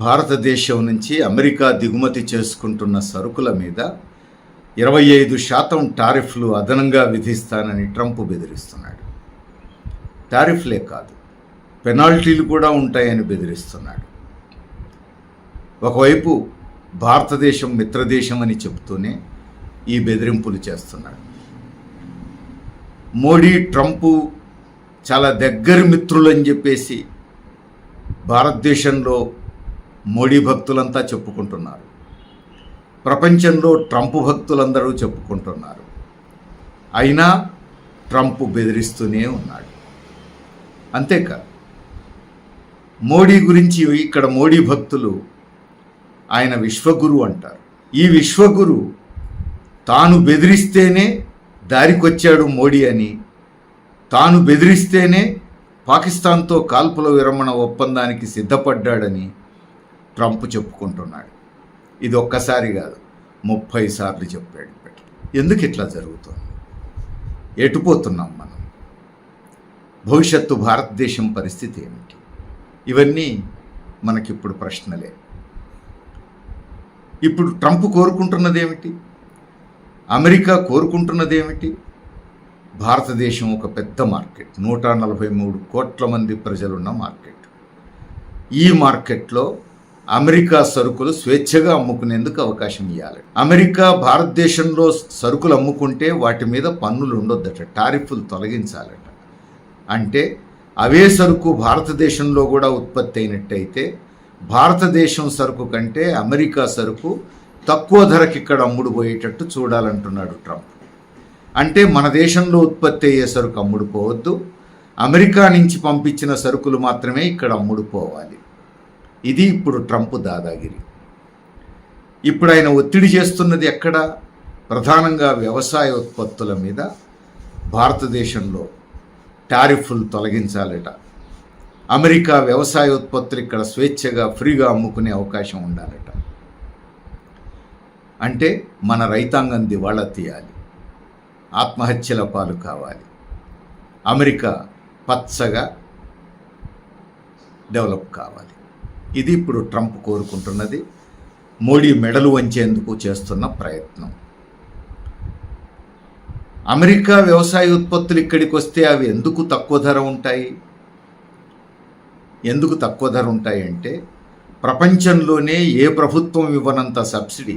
భారతదేశం నుంచి అమెరికా దిగుమతి చేసుకుంటున్న సరుకుల మీద 25% టారిఫ్లు అదనంగా విధిస్తానని ట్రంప్ బెదిరిస్తున్నాడు. టారిఫ్లే కాదు, పెనాల్టీలు కూడా ఉంటాయని బెదిరిస్తున్నాడు. ఒకవైపు భారతదేశం మిత్రదేశం అని చెబుతూనే ఈ బెదిరింపులు చేస్తున్నాడు. మోడీ, ట్రంప్ చాలా దగ్గరి మిత్రులని చెప్పేసి భారతదేశంలో మోడీ భక్తులంతా చెప్పుకుంటున్నారు. ప్రపంచంలో ట్రంప్ భక్తులందరూ చెప్పుకుంటున్నారు. అయినా ట్రంప్ బెదిరిస్తూనే ఉన్నాడు. అంతేకాదు, మోడీ గురించి ఇక్కడ మోడీ భక్తులు ఆయన విశ్వగురు అంటారు. ఈ విశ్వగురు తాను బెదిరిస్తేనే దారికొచ్చాడు మోడీ అని, తాను బెదిరిస్తేనే పాకిస్తాన్తో కాల్పుల విరమణ ఒప్పందానికి సిద్ధపడ్డాడని ట్రంప్ చెప్పుకుంటున్నాడు. ఇది ఒక్కసారి కాదు, 30 సార్లు చెప్పాడు. ఎందుకు ఇట్లా జరుగుతుంది? ఎటుపోతున్నాం మనం? భవిష్యత్తు భారతదేశం పరిస్థితి ఏమిటి? ఇవన్నీ మనకిప్పుడు ప్రశ్నలే. ఇప్పుడు ట్రంప్ కోరుకుంటున్నదేమిటి? అమెరికా కోరుకుంటున్నదేమిటి? భారతదేశం ఒక పెద్ద మార్కెట్, 143 కోట్ల మంది ప్రజలున్న మార్కెట్. ఈ మార్కెట్లో అమెరికా సరుకులు స్వేచ్ఛగా అమ్ముకునేందుకు అవకాశం ఇవ్వాలి. అమెరికా భారతదేశంలో సరుకులు అమ్ముకుంటే వాటి మీద పన్నులు ఉండొద్దట, టారిఫ్లు తొలగించాలట. అంటే అవే సరుకు భారతదేశంలో కూడా ఉత్పత్తి అయినట్టయితే భారతదేశం సరుకు కంటే అమెరికా సరుకు తక్కువ ధరకి ఇక్కడ అమ్ముడుపోయేటట్టు చూడాలంటున్నాడు ట్రంప్. అంటే మన దేశంలో ఉత్పత్తి అయ్యే సరుకు అమ్ముడుపోవద్దు, అమెరికా నుంచి పంపించిన సరుకులు మాత్రమే ఇక్కడ అమ్ముడుపోవాలి. ఇది ఇప్పుడు ట్రంప్ దాదాగిరి. ఇప్పుడు ఆయన ఒత్తిడి చేస్తున్నది ఎక్కడ? ప్రధానంగా వ్యవసాయ ఉత్పత్తుల మీద భారతదేశంలో టారిఫ్లు తొలగించాలట. అమెరికా వ్యవసాయ ఉత్పత్తులు ఇక్కడ స్వేచ్ఛగా ఫ్రీగా అమ్ముకునే అవకాశం ఉండాలట. అంటే మన రైతాంగం దివాళా తీయాలి, ఆత్మహత్యల పాలు కావాలి, అమెరికా పచ్చగా డెవలప్ కావాలి. ఇది ఇప్పుడు ట్రంప్ కోరుకుంటున్నది, మోడీ మెడలు వంచేందుకు చేస్తున్న ప్రయత్నం. అమెరికా వ్యవసాయ ఉత్పత్తులు ఇక్కడికి వస్తే అవి ఎందుకు తక్కువ ధర ఉంటాయి? ఎందుకు తక్కువ ధర ఉంటాయి అంటే, ప్రపంచంలోనే ఏ ప్రభుత్వం ఇవ్వనంత సబ్సిడీ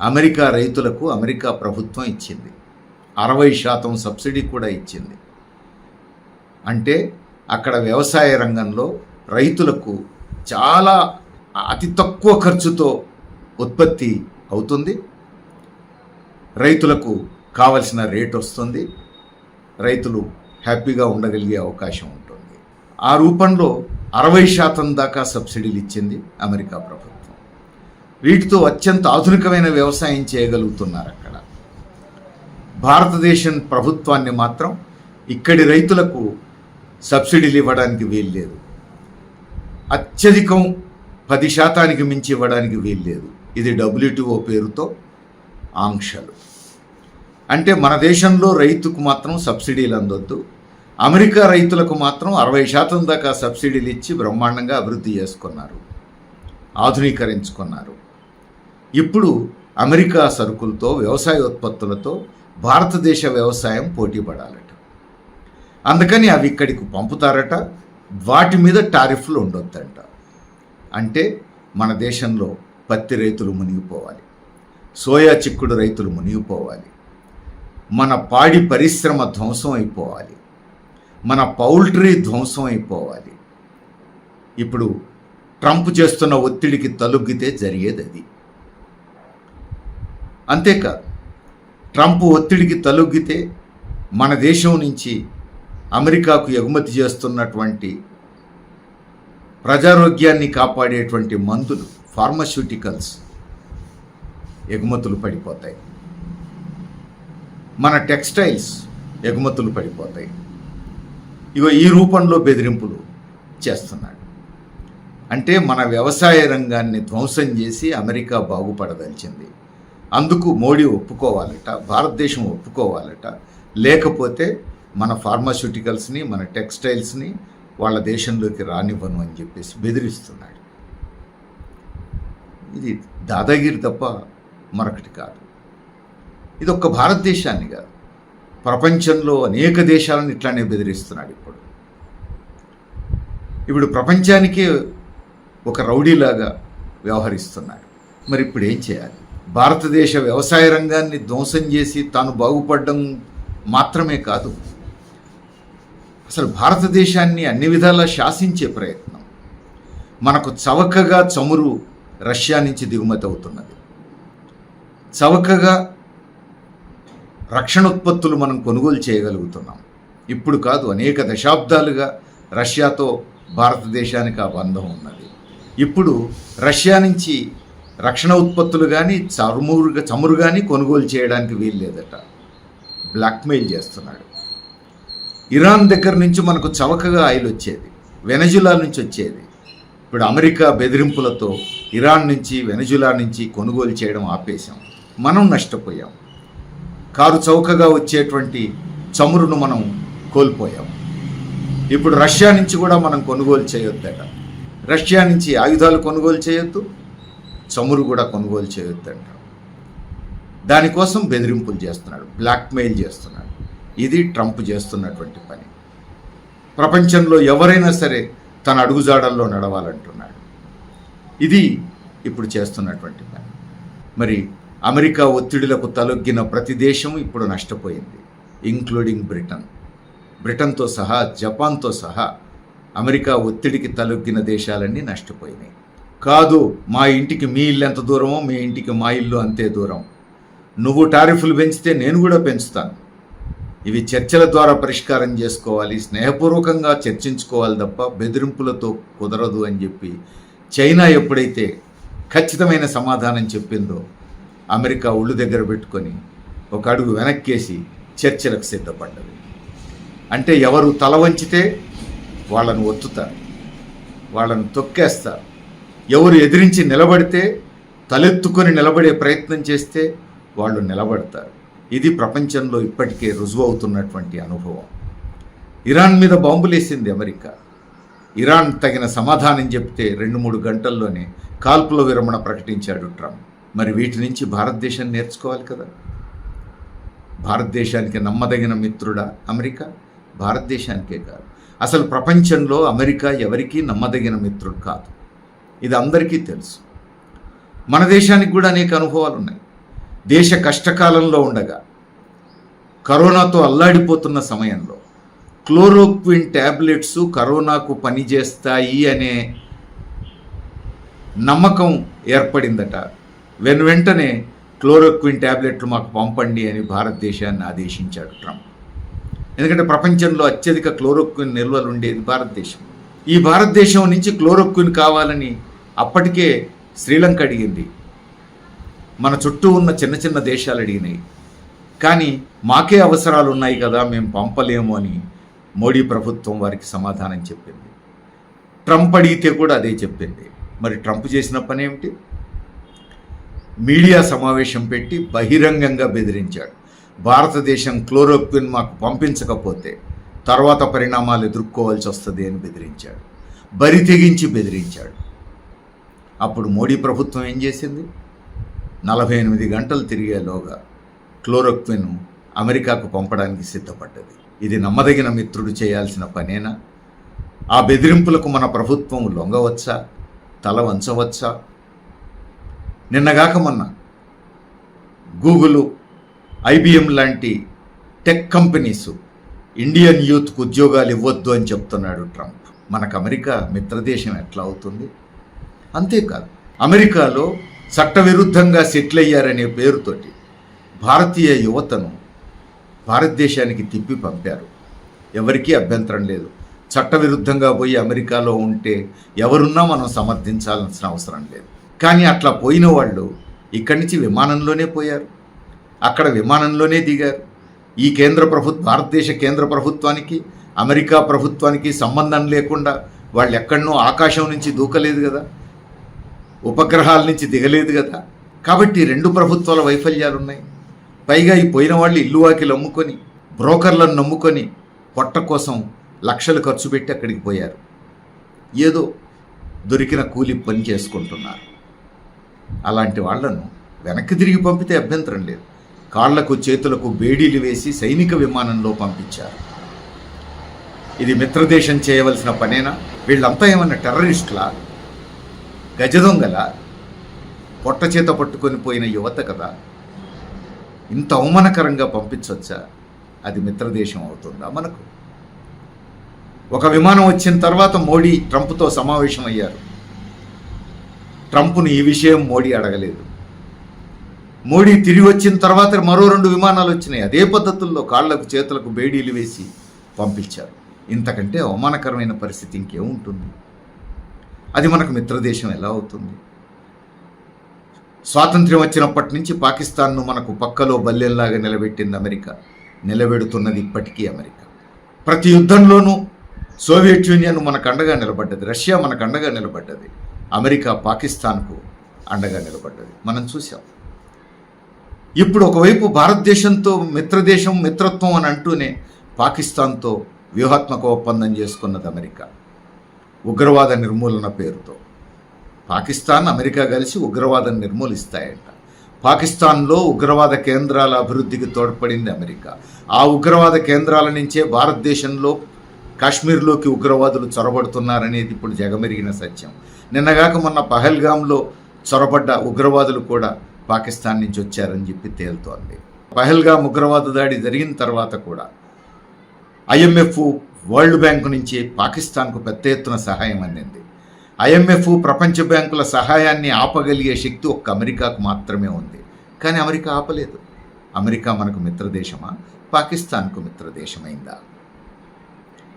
అమెరికా రైతులకు అమెరికా ప్రభుత్వం ఇచ్చింది. 60% సబ్సిడీ కూడా ఇచ్చింది. అంటే అక్కడ వ్యవసాయ రంగంలో రైతులకు చాలా అతి తక్కువ ఖర్చుతో ఉత్పత్తి అవుతుంది, రైతులకు కావలసిన రేట్ వస్తుంది, రైతులు హ్యాపీగా ఉండగలిగే అవకాశం ఉంటుంది. ఆ రూపంలో 60% దాకా సబ్సిడీలు ఇచ్చింది అమెరికా ప్రభుత్వం. వీటితో అత్యంత ఆధునికమైన వ్యవసాయం చేయగలుగుతున్నారు అక్కడ. భారతదేశం ప్రభుత్వాన్ని మాత్రం ఇక్కడి రైతులకు సబ్సిడీలు ఇవ్వడానికి వీల్లేదు. అత్యధికం 10% మించి ఇవ్వడానికి వీల్లేదు. ఇది WTO పేరుతో ఆంక్షలు. అంటే మన దేశంలో రైతుకు మాత్రం సబ్సిడీలు అందొద్దు, అమెరికా రైతులకు మాత్రం 60% దాకా సబ్సిడీలు ఇచ్చి బ్రహ్మాండంగా అభివృద్ధి చేసుకున్నారు, ఆధునీకరించుకున్నారు. ఇప్పుడు అమెరికా సరుకులతో, వ్యవసాయ ఉత్పత్తులతో భారతదేశ వ్యవసాయం పోటీ పడాలట. అందుకని అవి ఇక్కడికి పంపుతారట, వాటి మీద టారిఫ్లు ఉండొద్దంట. అంటే మన దేశంలో పత్తి రైతులు మునిగిపోవాలి, సోయా చిక్కుడు రైతులు మునిగిపోవాలి, మన పాడి పరిశ్రమ ధ్వంసం అయిపోవాలి, మన పౌల్ట్రీ ధ్వంసం అయిపోవాలి. ఇప్పుడు ట్రంప్ చేస్తున్న ఒత్తిడికి తలొగ్గితే జరిగేది అది. అంతేకాదు, ట్రంప్ ఒత్తిడికి తలొగ్గితే మన దేశం నుంచి అమెరికాకు ఎగుమతి చేస్తున్నటువంటి ప్రజారోగ్యాన్ని కాపాడేటువంటి మందులు, ఫార్మాస్యూటికల్స్ ఎగుమతులు పడిపోతాయి, మన టెక్స్టైల్స్ ఎగుమతులు పడిపోతాయి. ఇగో ఈ రూపంలో బెదిరింపులు చేస్తున్నాడు. అంటే మన వ్యవసాయ రంగాన్ని ధ్వంసం చేసి అమెరికా బాగుపడదలిచింది. అందుకు మోడీ ఒప్పుకోవాలట, భారతదేశం ఒప్పుకోవాలట. లేకపోతే మన ఫార్మాస్యూటికల్స్ని, మన టెక్స్టైల్స్ని వాళ్ళ దేశంలోకి రానివ్వను అని చెప్పేసి బెదిరిస్తున్నాడు. ఇది దాదాగిరి తప్ప మరొకటి కాదు. ఇది ఒక్క భారతదేశాన్ని కాదు, ప్రపంచంలో అనేక దేశాలను ఇట్లానే బెదిరిస్తున్నాడు. ఇప్పుడు ప్రపంచానికే ఒక రౌడీలాగా వ్యవహరిస్తున్నాడు. మరి ఇప్పుడు ఏం చేయాలి? భారతదేశ వ్యవసాయ రంగాన్ని ధ్వంసం చేసి తాను బాగుపడడం మాత్రమే కాదు, అసలు భారతదేశాన్ని అన్ని విధాలా శాసించే ప్రయత్నం. మనకు చవకగా చమురు రష్యా నుంచి దిగుమతి అవుతున్నది, చవకగా రక్షణ ఉత్పత్తులు మనం కొనుగోలు చేయగలుగుతున్నాం. ఇప్పుడు కాదు, అనేక దశాబ్దాలుగా రష్యాతో భారతదేశానికి ఆ బంధం ఉన్నది. ఇప్పుడు రష్యా నుంచి రక్షణ ఉత్పత్తులు కానీ చమురు కానీ కొనుగోలు చేయడానికి వీలు లేదట. బ్లాక్మెయిల్ చేస్తున్నాడు. ఇరాన్ దగ్గర నుంచి మనకు చవకగా ఆయిల్ వచ్చేది, వెనజులా నుంచి వచ్చేది. ఇప్పుడు అమెరికా బెదిరింపులతో ఇరాన్ నుంచి వెనజులా నుంచి కొనుగోలు చేయడం ఆపేశాం. మనం నష్టపోయాం. కారు చౌకగా వచ్చేటువంటి చమురును మనం కోల్పోయాం. ఇప్పుడు రష్యా నుంచి కూడా మనం కొనుగోలు చేయొద్దట. రష్యా నుంచి ఆయుధాలు కొనుగోలు చేయొద్దు, చమురు కూడా కొనుగోలు చేయొద్దంట. దానికోసం బెదిరింపులు చేస్తున్నాడు, బ్లాక్మెయిల్ చేస్తున్నాడు. ఇది ట్రంప్ చేస్తున్నటువంటి పని. ప్రపంచంలో ఎవరైనా సరే తన అడుగుజాడల్లో నడవాలంటున్నాడు. ఇది ఇప్పుడు చేస్తున్నటువంటి పని. మరి అమెరికా ఒత్తిడులకు తలొగ్గిన ప్రతి దేశం ఇప్పుడు నష్టపోయింది, ఇంక్లూడింగ్ బ్రిటన్. బ్రిటన్తో సహా, జపాన్తో సహా అమెరికా ఒత్తిడికి తలొగ్గిన దేశాలన్నీ నష్టపోయినాయి. కాదు, మా ఇంటికి మీ ఇల్లు ఎంత దూరమో మీ ఇంటికి మా ఇల్లు అంతే దూరం. నువ్వు టారిఫ్లు పెంచితే నేను కూడా పెంచుతాను. ఇవి చర్చల ద్వారా పరిష్కారం చేసుకోవాలి, స్నేహపూర్వకంగా చర్చించుకోవాలి తప్ప బెదిరింపులతో కుదరదు అని చెప్పి చైనా ఎప్పుడైతే ఖచ్చితమైన సమాధానం చెప్పిందో అమెరికా ఒళ్ళు దగ్గర పెట్టుకొని ఒక అడుగు వెనక్కేసి చర్చలకు సిద్ధపడ్డది. అంటే ఎవరు తల వంచితే వాళ్ళను ఒత్తుతారు, వాళ్ళను తొక్కేస్తారు. ఎవరు ఎదిరించి నిలబడితే, తలెత్తుకొని నిలబడే ప్రయత్నం చేస్తే వాళ్ళు నిలబడతారు. ఇది ప్రపంచంలో ఇప్పటికే రుజువు అవుతున్నటువంటి అనుభవం. ఇరాన్ మీద బాంబులేసింది అమెరికా. ఇరాన్ తగిన సమాధానం చెప్తే 2-3 గంటల్లోనే కాల్పుల విరమణ ప్రకటించాడు ట్రంప్. మరి వీటి నుంచి భారతదేశం నేర్చుకోవాలి కదా. భారతదేశానికి నమ్మదగిన మిత్రుడా అమెరికా? భారతదేశానికే కాదు, అసలు ప్రపంచంలో అమెరికా ఎవరికీ నమ్మదగిన మిత్రుడు కాదు. ఇది అందరికీ తెలుసు. మన దేశానికి కూడా అనేక అనుభవాలు ఉన్నాయి. దేశ కష్టకాలంలో ఉండగా, కరోనాతో అల్లాడిపోతున్న సమయంలో క్లోరోక్విన్ ట్యాబ్లెట్స్ కరోనాకు పనిచేస్తాయి అనే నమ్మకం ఏర్పడిందట. వెంటనే క్లోరోక్విన్ ట్యాబ్లెట్లు మాకు పంపండి అని భారతదేశాన్ని ఆదేశించాడు ట్రంప్. ఎందుకంటే ప్రపంచంలో అత్యధిక క్లోరోక్విన్ నిల్వలు ఉండేది భారతదేశం. ఈ భారతదేశం నుంచి క్లోరోక్విన్ కావాలని అప్పటికే శ్రీలంక అడిగింది, మన చుట్టూ ఉన్న చిన్న చిన్న దేశాలు అడిగినాయి. కానీ మాకే అవసరాలు ఉన్నాయి కదా, మేము పంపలేము అని మోడీ ప్రభుత్వం వారికి సమాధానం చెప్పింది. ట్రంప్ అడిగితే కూడా అదే చెప్పింది. మరి ట్రంప్ చేసిన పని ఏమిటి? మీడియా సమావేశం పెట్టి బహిరంగంగా బెదిరించాడు. భారతదేశం క్లోరోక్విన్ మాకు పంపించకపోతే తర్వాత పరిణామాలు ఎదుర్కోవాల్సి వస్తుంది అని బెదిరించాడు. బరి తెగించి బెదిరించాడు. అప్పుడు మోడీ ప్రభుత్వం ఏం చేసింది? 48 గంటలు తిరిగేలోగా క్లోరోక్విన్ అమెరికాకు పంపడానికి సిద్ధపడ్డది. ఇది నమ్మదగిన మిత్రుడు చేయాల్సిన పనేనా? ఆ బెదిరింపులకు మన ప్రభుత్వం లొంగవచ్చా, తల వంచవచ్చా? నిన్నగాక మొన్న గూగుల్, IBM లాంటి టెక్ కంపెనీసు ఇండియన్ యూత్కు ఉద్యోగాలు ఇవ్వద్దు అని చెప్తున్నాడు ట్రంప్. మనకు అమెరికా మిత్రదేశం ఎట్లా అవుతుంది? అంతేకాదు, అమెరికాలో చట్టవిరుద్ధంగా సెటిల్ అయ్యారనే పేరుతోటి భారతీయ యువతను భారతదేశానికి తిప్పి పంపారు. ఎవరికీ అభ్యంతరం లేదు. చట్టవిరుద్ధంగా పోయి అమెరికాలో ఉంటే ఎవరున్నా మనం సమర్థించాల్సిన అవసరం లేదు. కానీ అట్లా పోయిన వాళ్ళు ఇక్కడి నుంచి విమానంలోనే పోయారు, అక్కడ విమానంలోనే దిగారు. ఈ భారతదేశ కేంద్ర ప్రభుత్వానికి అమెరికా ప్రభుత్వానికి సంబంధం లేకుండా వాళ్ళు ఎక్కడనో ఆకాశం నుంచి దూకలేదు కదా, ఉపగ్రహాల నుంచి దిగలేదు కదా. కాబట్టి 2 ప్రభుత్వాల వైఫల్యాలు ఉన్నాయి. పైగా ఈ పోయిన వాళ్ళు ఇల్లు వాకిలు అమ్ముకొని, బ్రోకర్లను నమ్ముకొని పొట్ట కోసం లక్షలు ఖర్చు పెట్టి అక్కడికి పోయారు. ఏదో దొరికిన కూలి పని చేసుకుంటున్నారు. అలాంటి వాళ్లను వెనక్కి తిరిగి పంపితే అభ్యంతరం లేదు. కాళ్లకు చేతులకు బేడీలు వేసి సైనిక విమానంలో పంపించారు. ఇది మిత్రదేశం చేయవలసిన పనేనా? వీళ్ళంతా ఏమన్నా టెర్రరిస్టులా, గజదొంగల, పొట్ట చేత పట్టుకొని పోయిన యువత కదా? ఇంత అవమానకరంగా పంపించవచ్చా? అది మిత్రదేశం అవుతుందా మనకు? ఒక విమానం వచ్చిన తర్వాత మోడీ ట్రంప్తో సమావేశం అయ్యారు. ట్రంప్ను ఈ విషయం మోడీ అడగలేదు. మోడీ తిరిగి వచ్చిన తర్వాత మరో 2 విమానాలు వచ్చినాయి. అదే పద్ధతుల్లో కాళ్లకు చేతులకు బేడీలు వేసి పంపించారు. ఇంతకంటే అవమానకరమైన పరిస్థితి ఇంకేముంటుంది? అది మనకు మిత్రదేశం ఎలా అవుతుంది? స్వాతంత్ర్యం వచ్చినప్పటి నుంచి పాకిస్తాన్ను మనకు పక్కలో బల్లెల్లాగా నిలబెట్టింది అమెరికా, నిలబెడుతున్నది ఇప్పటికీ అమెరికా. ప్రతి యుద్ధంలోనూ సోవియట్ యూనియన్ మనకు అండగా నిలబడ్డది, రష్యా మనకు అండగా నిలబడ్డది, అమెరికా పాకిస్తాన్కు అండగా నిలబడ్డది. మనం చూసాం. ఇప్పుడు ఒకవైపు భారతదేశంతో మిత్రత్వం అని అంటూనే పాకిస్తాన్తో వ్యూహాత్మక ఒప్పందం చేసుకున్నది అమెరికా, ఉగ్రవాద నిర్మూలన పేరుతో. పాకిస్తాన్, అమెరికా కలిసి ఉగ్రవాదం నిర్మూలిస్తాయంట. పాకిస్తాన్లో ఉగ్రవాద కేంద్రాల అభివృద్ధికి తోడ్పడింది అమెరికా. ఆ ఉగ్రవాద కేంద్రాల నుంచే భారతదేశంలో కాశ్మీర్లోకి ఉగ్రవాదులు చొరబడుతున్నారనేది ఇప్పుడు జగమెరిగిన సత్యం. నిన్నగాక మొన్న పహల్గామ్లో చొరబడ్డ ఉగ్రవాదులు కూడా పాకిస్తాన్ నుంచి వచ్చారని చెప్పి తేలుతోంది. పహల్గామ్ ఉగ్రవాద దాడి జరిగిన తర్వాత కూడా IMF, వరల్డ్ బ్యాంకు నుంచి పాకిస్తాన్కు పెద్ద ఎత్తున సహాయం అందింది. IMF, ప్రపంచ బ్యాంకుల సహాయాన్ని ఆపగలిగే శక్తి ఒక్క అమెరికాకు మాత్రమే ఉంది. కానీ అమెరికా ఆపలేదు. అమెరికా మనకు మిత్రదేశమా? పాకిస్తాన్కు మిత్రదేశమైందా?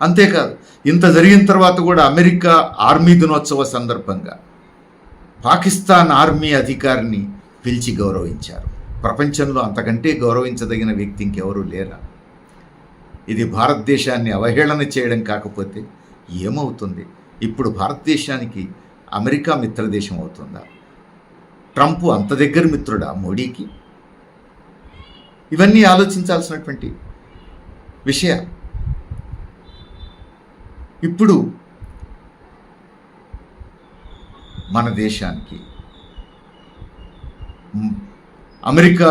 అంతేకాదు, ఇంత జరిగిన తర్వాత కూడా అమెరికా ఆర్మీ దినోత్సవ సందర్భంగా పాకిస్తాన్ ఆర్మీ అధికారిని పిలిచి గౌరవించారు. ప్రపంచంలో అంతకంటే గౌరవించదగిన వ్యక్తి ఇంకెవరూ లేరా? ఇది భారతదేశాన్ని అవహేళన చేయడం కాకపోతే ఏమవుతుంది? ఇప్పుడు భారతదేశానికి అమెరికా మిత్రదేశం అవుతుందా? ట్రంప్ అంత దగ్గర మిత్రుడా మోడీకి? ఇవన్నీ ఆలోచించాల్సినటువంటి విషయాలు. ఇప్పుడు మన దేశానికి అమెరికా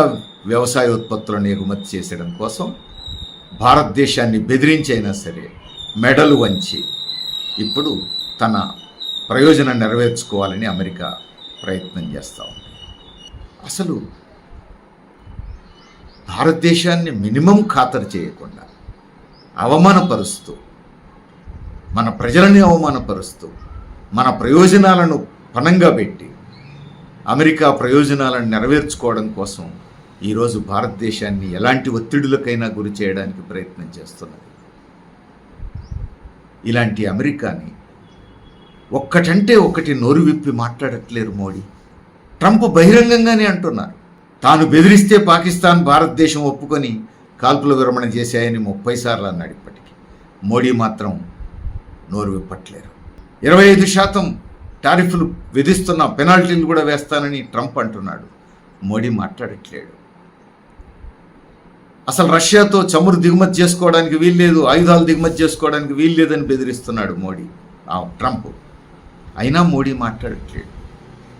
వ్యవసాయ ఉత్పత్తులను ఎగుమతి చేసడం కోసం భారతదేశాన్ని బెదిరించైనా సరే మెడలు వంచి ఇప్పుడు తన ప్రయోజనం నెరవేర్చుకోవాలని అమెరికా ప్రయత్నం చేస్తూ ఉంది. అసలు భారతదేశాన్ని మినిమం ఖాతరు చేయకుండా అవమానపరుస్తూ, మన ప్రజలని అవమానపరుస్తూ, మన ప్రయోజనాలను పణంగా పెట్టి అమెరికా ప్రయోజనాలను నెరవేర్చుకోవడం కోసం ఈరోజు భారతదేశాన్ని ఎలాంటి ఒత్తిడులకైనా గురి చేయడానికి ప్రయత్నం చేస్తున్నది. ఇలాంటి అమెరికాని ఒక్కటంటే ఒకటి నోరు విప్పి మాట్లాడట్లేరు మోడీ. ట్రంప్ బహిరంగంగానే అంటున్నారు. తాను బెదిరిస్తే పాకిస్తాన్, భారతదేశం ఒప్పుకొని కాల్పుల విరమణ చేశాయని 30 సార్లు అన్నాడు. ఇప్పటికీ మోడీ మాత్రం నోరు విప్పట్లేరు. 25% టారిఫ్లు విధిస్తున్న, పెనాల్టీలు కూడా వేస్తానని ట్రంప్ అంటున్నాడు. మోడీ మాట్లాడట్లేడు. అసలు రష్యాతో చమురు దిగుమతి చేసుకోవడానికి వీల్లేదు, ఆయుధాలు దిగుమతి చేసుకోవడానికి వీల్లేదని బెదిరిస్తున్నాడు ట్రంప్. అయినా మోడీ మాట్లాడట్లేడు.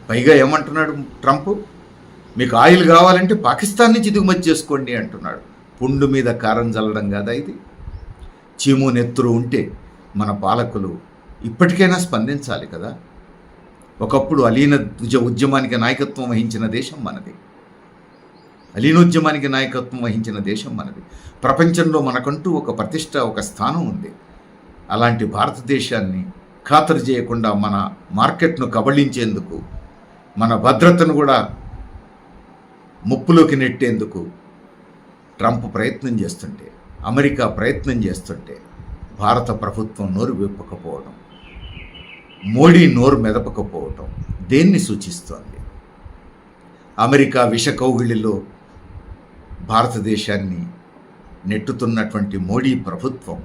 పైగా ఏమంటున్నాడు ట్రంప్? మీకు ఆయిల్ కావాలంటే పాకిస్తాన్ నుంచి దిగుమతి చేసుకోండి అంటున్నాడు. పుండు మీద కారం చల్లడం కాదా ఇది? చీము నెత్తురు ఉంటే మన పాలకులు ఇప్పటికైనా స్పందించాలి కదా. ఒకప్పుడు అలీన ఉద్యమానికి నాయకత్వం వహించిన దేశం మనది. అలీనోద్యమానికి నాయకత్వం వహించిన దేశం మనది. ప్రపంచంలో మనకంటూ ఒక ప్రతిష్ట, ఒక స్థానం ఉంది. అలాంటి భారతదేశాన్ని ఖాతరు చేయకుండా మన మార్కెట్ను కబళించేందుకు, మన భద్రతను కూడా ముప్పులోకి నెట్టేందుకు ట్రంప్ ప్రయత్నం చేస్తుంటే, అమెరికా ప్రయత్నం చేస్తుంటే భారత ప్రభుత్వం నోరు విప్పకపోవడం, మోడీ నోరు మెదపకపోవడం దేన్ని సూచిస్తోంది? అమెరికా విషకౌగిలిలో భారతదేశాన్ని నెట్టుతున్నటువంటి మోడీ ప్రభుత్వం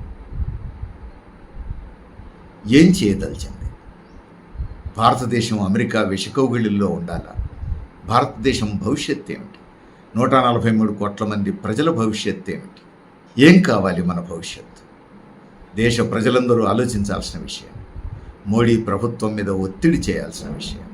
ఏం చేయదలిచింది? భారతదేశం అమెరికా విషకౌగిలిలో ఉండాలా? భారతదేశం భవిష్యత్తు ఏమిటి? 143 కోట్ల మంది ప్రజల భవిష్యత్తు ఏమిటి? ఏం కావాలి మన భవిష్యత్తు? దేశ ప్రజలందరూ ఆలోచించాల్సిన విషయం. మోడీ ప్రభుత్వం మీద ఒత్తిడి చేయాల్సిన విషయం.